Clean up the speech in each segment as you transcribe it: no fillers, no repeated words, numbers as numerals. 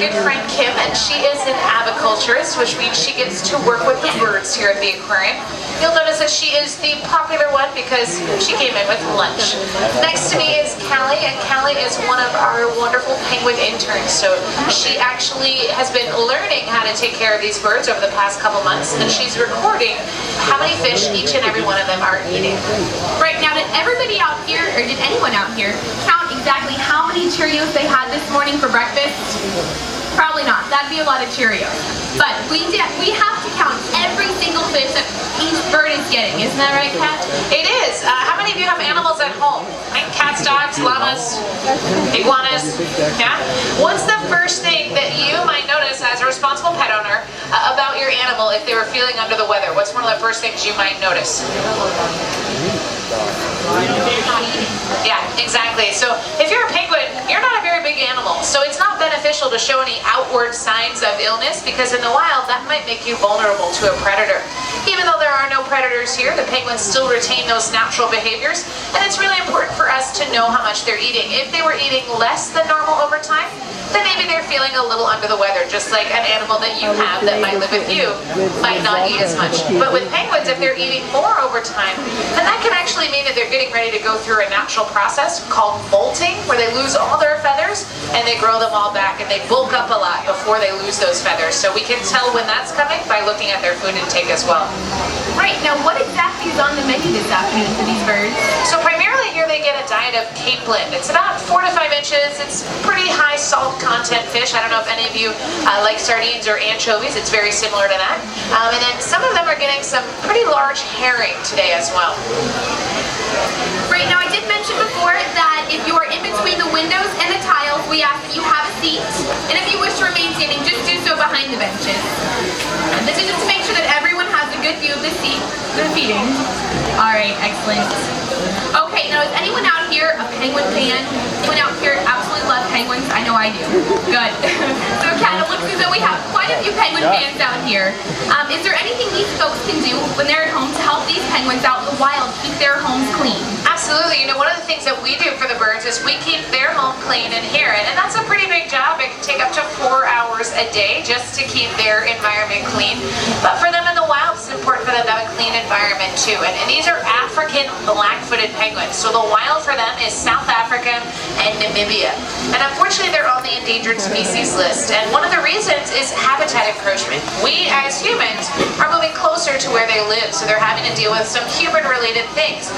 good friend Kim, and she is an aviculturist, which means she gets to work with the birds here at the aquarium. You'll notice that she is the popular one because she came in with lunch. Next to me is Callie, and Callie is one of our wonderful penguin interns. So she actually has been learning how to take care of these birds over the past couple months, and she's recording how many fish each and every one of them are eating. Right, now did everybody out here, or did anyone out here, count exactly how many Cheerios they had this morning for breakfast? Probably not. That'd be a lot of Cheerios. But we have to count every single fish that each bird is getting. Isn't that right, Kat? It is. How many of you have animals at home? Like cats, dogs, llamas, iguanas? Yeah? What's the first thing that you might notice as a responsible pet owner about your animal if they were feeling under the weather? What's one of the first things you might notice? Yeah, exactly. So if you're a penguin, you're not a very big animal. So it's not beneficial to show any outward signs of illness because in the wild, that might make you vulnerable to a predator. Even though there are no predators here, the penguins still retain those natural behaviors. And it's really important for us to know how much they're eating. If they were eating less than normal over time, then maybe they're feeling a little under the weather, just like an animal that you have that might live with you might not eat as much. But with penguins, if they're eating more over time, then that can actually mean that they're getting ready to go through a natural process called molting, where they lose all their feathers and they grow them all back and they bulk up a lot before they lose those feathers. So we can tell when that's coming by looking at their food intake as well. Right, now what exactly is on the menu this afternoon for these birds? So primarily here they get a diet of capelin. It's about 4 to 5 inches. It's pretty high salt content fish. I don't know if any of you like sardines or anchovies. It's very similar to that. And then some of them are getting some pretty large herring today as well. Right, now I did mention before that if you are in between the windows and the tiles, we ask that you have a seat. And if you wish to remain standing, just do so behind the benches. And this is just to make sure that everyone has a good view of the seat they're feeding. All right, excellent. Okay, now is anyone out here a penguin fan? Anyone out here absolutely love penguins? I know I do. Good. So Kat, it looks as though we have quite a few penguin fans out here. Is there anything these folks can do when they're at home to help these penguins out in the wild keep their homes clean? Absolutely. You know, one of the things that we do for the birds is we keep their home clean and here, and that's a pretty big job. It can take up to 4 hours a day just to keep their environment clean. But for them in the wild, it's important for them to have a clean environment too. And these are African black-footed penguins. So the wild for them is South Africa and Namibia. And unfortunately, they're on the endangered species list. And one of the reasons is habitat encroachment. We as humans are moving closer to where they live, so they're having to deal with some human-related things.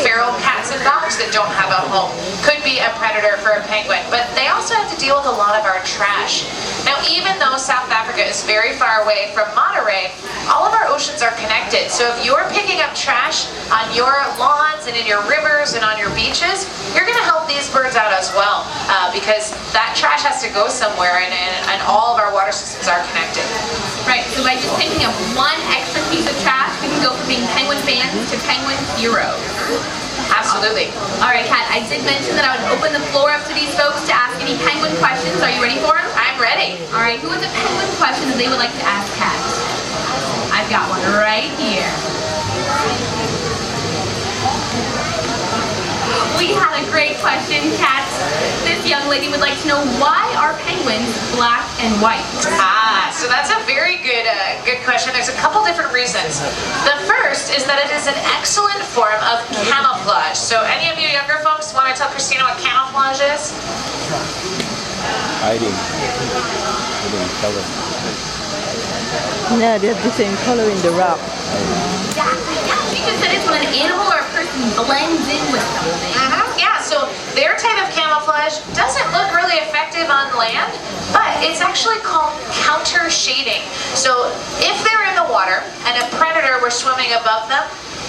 Feral cats and dogs that don't have a home could be a predator for a penguin, but they also have to deal with a lot of our trash. Now, even though South Africa is very far away from Monterey, all of our oceans are connected. So if you're picking up trash on your lawns and in your rivers and on your beaches, you're going to help these birds out as well, because that trash has to go somewhere, and all of our water systems are connected. Right, so by just picking up one extra piece of trash, we can go from being penguin fans to penguin heroes. Absolutely. All right, Kat, I did mention that I would open the floor up to these folks to ask any penguin questions. Are you ready for them? I'm ready. All right, who has a penguin question that they would like to ask Kat? I've got one right here. We had a great question, Kat. This young lady would like to know, why are penguins black and white? So that's a very good question. There's a couple different reasons. The first is that it is an excellent form of camouflage. So any of you younger folks want to tell Christina what camouflage is? Hiding color. Yeah, they have the same color in the rock. Exactly. Yeah, she just said it's when an animal or a person blends in with something. Yeah, so their type of camouflage doesn't look really effective on land, but it's actually called counter shading. So if they're in the water and a predator were swimming above them,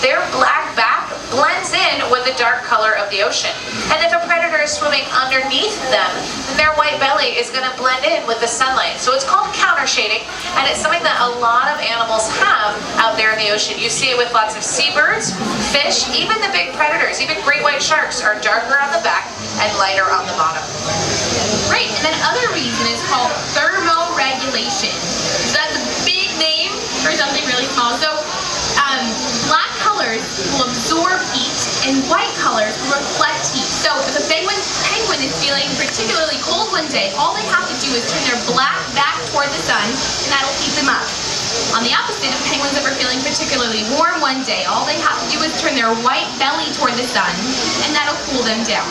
their black back blends in with the dark color of the ocean. And if a predator is swimming underneath them, then their white belly is going to blend in with the sunlight. So it's called counter shading, and it's something that a lot of animals have out there in the ocean. You see it with lots of seabirds, fish, even the big predators, even great white sharks are darker on the back and lighter on the bottom. Right, and then other reason is called thermoregulation. So that's a big name for something really small. So black colors will absorb heat and white colors will reflect heat. So if a penguin is feeling particularly cold one day, all they have to do is turn their black back toward the sun, and that'll heat them up. On the opposite, if penguins are feeling particularly warm one day, all they have to do is turn their white belly toward the sun, and that'll cool them down.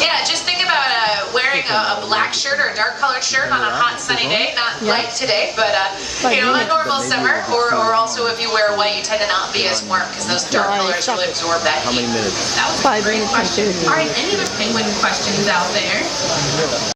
Yeah, just think about wearing a black shirt or a dark colored shirt on a hot sunny day, not like today, but you know, a normal summer, or also if you wear white, you tend to not be as warm because those dark colors really absorb that How heat. many minutes? That was a 5 great minutes question. and 30 All right, any other penguin questions out there?